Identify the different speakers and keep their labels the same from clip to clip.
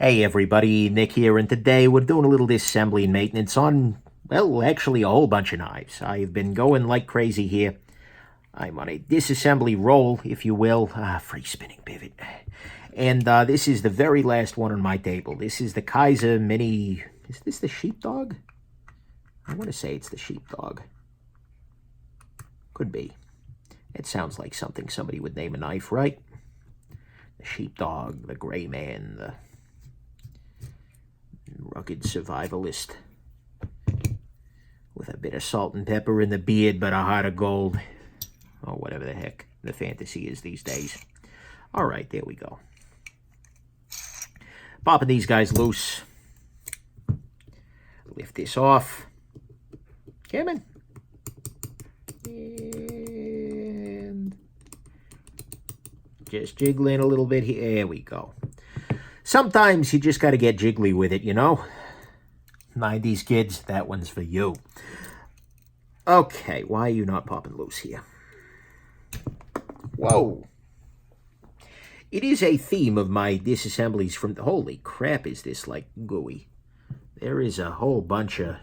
Speaker 1: Hey everybody, Nick here, and today we're doing a little disassembly and maintenance on, well, actually a whole bunch of knives. I've been going like crazy here. I'm on a disassembly roll, if you will. Free spinning pivot. And this is the very last one on my table. This is the Kizer Mini... Is this the Sheepdog? I want to say it's the Sheepdog. Could be. It sounds like something somebody would name a knife, right? The Sheepdog, the Gray Man, the rugged survivalist with a bit of salt and pepper in the beard but a heart of gold, or whatever the heck the fantasy is these days. All right, there we go. Popping these guys loose. Lift this off. Come on. And just jiggling a little bit here. There we go. Sometimes you just got to get jiggly with it, you know? 90s kids, that one's for you. Okay, why are you not popping loose here? Whoa. It is a theme of my disassemblies from... Holy crap, is this like gooey. There is a whole bunch of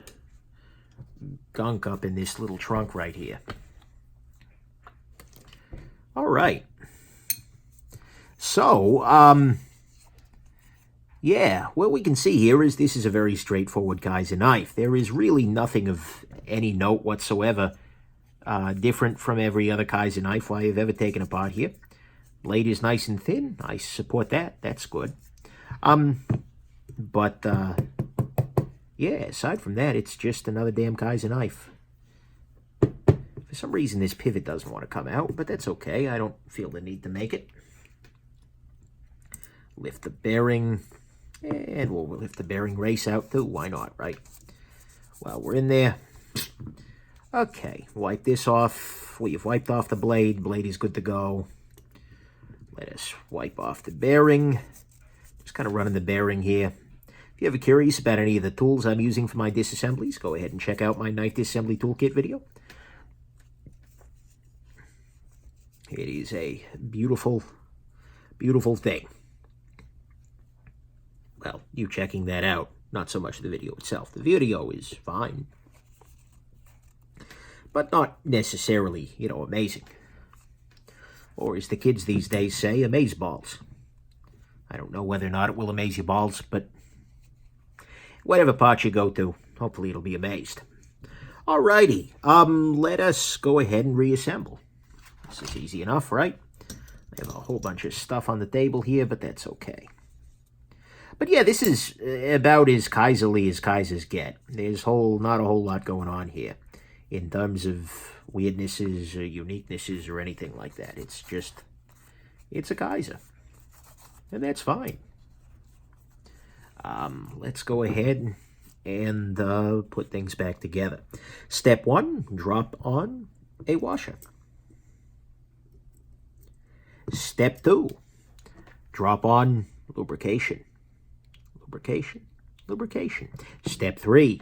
Speaker 1: gunk up in this little trunk right here. All right. So, yeah, what we can see here is this is a very straightforward Kizer knife. There is really nothing of any note whatsoever different from every other Kizer knife I've ever taken apart here. Blade is nice and thin. I support that. That's good. Yeah, aside from that, it's just another damn Kizer knife. For some reason, this pivot doesn't want to come out, but that's okay. I don't feel the need to make it. Lift the bearing. And we'll lift the bearing race out too. Why not, right? Well, we're in there. Okay, wipe this off. We've wiped off the blade. Blade is good to go. Let us wipe off the bearing. Just kind of running the bearing here. If you're ever curious about any of the tools I'm using for my disassemblies, go ahead and check out my knife disassembly toolkit video. It is a beautiful, beautiful thing. Well, you checking that out, not so much the video itself. The video is fine, but not necessarily, you know, amazing. Or as the kids these days say, amazeballs. I don't know whether or not it will amaze your balls, but whatever part you go to, hopefully it'll be amazed. Alrighty, let us go ahead and reassemble. This is easy enough, right? I have a whole bunch of stuff on the table here, but that's okay. But yeah, this is about as Kizerly as Kizers get. There's not a whole lot going on here in terms of weirdnesses or uniquenesses or anything like that. It's just, it's a Kizer. And that's fine. Let's go ahead and put things back together. Step 1, drop on a washer. Step 2, drop on lubrication. Lubrication. Step 3,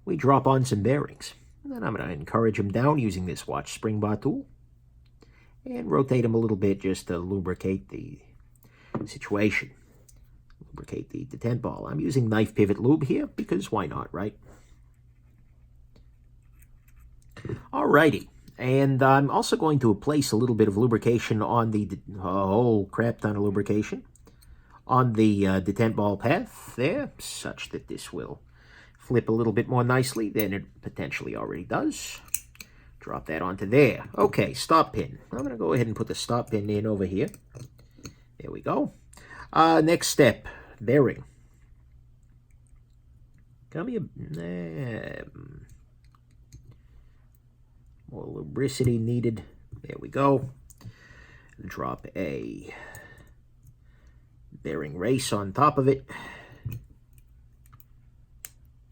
Speaker 1: we drop on some bearings. And then I'm going to encourage them down using this watch spring bar tool and rotate them a little bit just to lubricate the situation. Lubricate the detent ball. I'm using knife pivot lube here because why not, right? Alrighty. And I'm also going to place a little bit of lubrication on the whole crap ton of lubrication on the detent ball path there, such that this will flip a little bit more nicely than it potentially already does. Drop that onto there. Okay, stop pin. I'm going to go ahead and put the stop pin in over here. There we go. Next step, bearing. Come here. More lubricity needed. There we go. Drop a bearing race on top of it.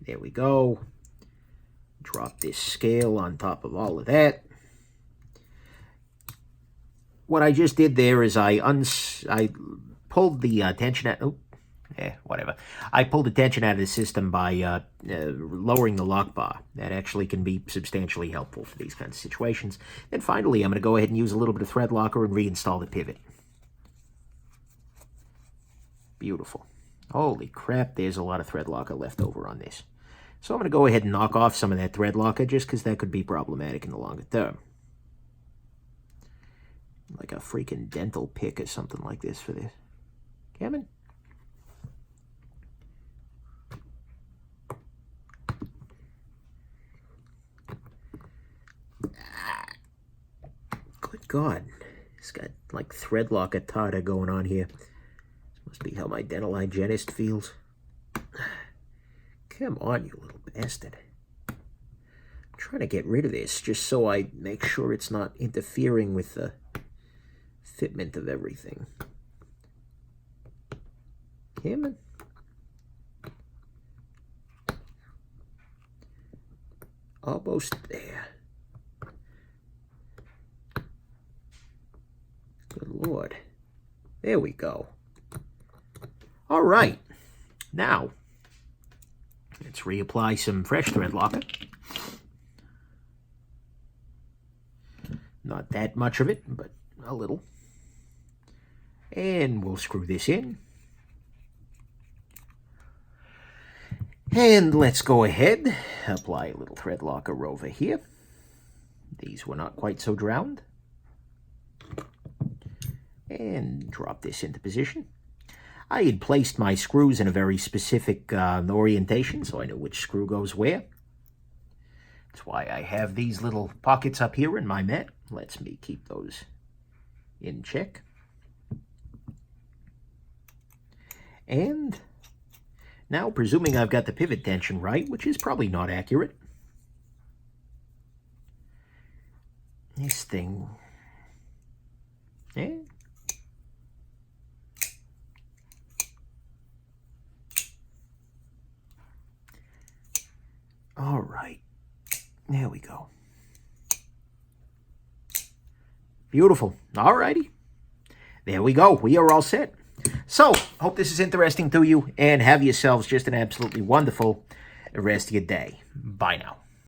Speaker 1: There we go. Drop this scale on top of all of that. What I just did there is I pulled the tension out. Whatever. I pulled the tension out of the system by lowering the lock bar. That actually can be substantially helpful for these kinds of situations. And finally, I'm going to go ahead and use a little bit of thread locker and reinstall the pivot. Beautiful. Holy crap, there's a lot of thread locker left over on this. So I'm going to go ahead and knock off some of that thread locker just because that could be problematic in the longer term. Like a freaking dental pick or something like this for this. Kevin? Good God. It's got like thread locker tartar going on here. Must be how my dental hygienist feels. Come on, you little bastard. I'm trying to get rid of this just so I make sure it's not interfering with the fitment of everything. Come on. Almost there. Good Lord. There we go. All right. Now, let's reapply some fresh thread locker. Not that much of it, but a little. And we'll screw this in. And let's go ahead, apply a little thread locker over here. These were not quite so drowned. And drop this into position. I had placed my screws in a very specific orientation, so I know which screw goes where. That's why I have these little pockets up here in my mat. Lets me keep those in check. And now, presuming I've got the pivot tension right, which is probably not accurate, this thing, all right, there we go. Beautiful. All righty. There we go. We are all set. So, hope this is interesting to you, and have yourselves just an absolutely wonderful rest of your day. Bye now.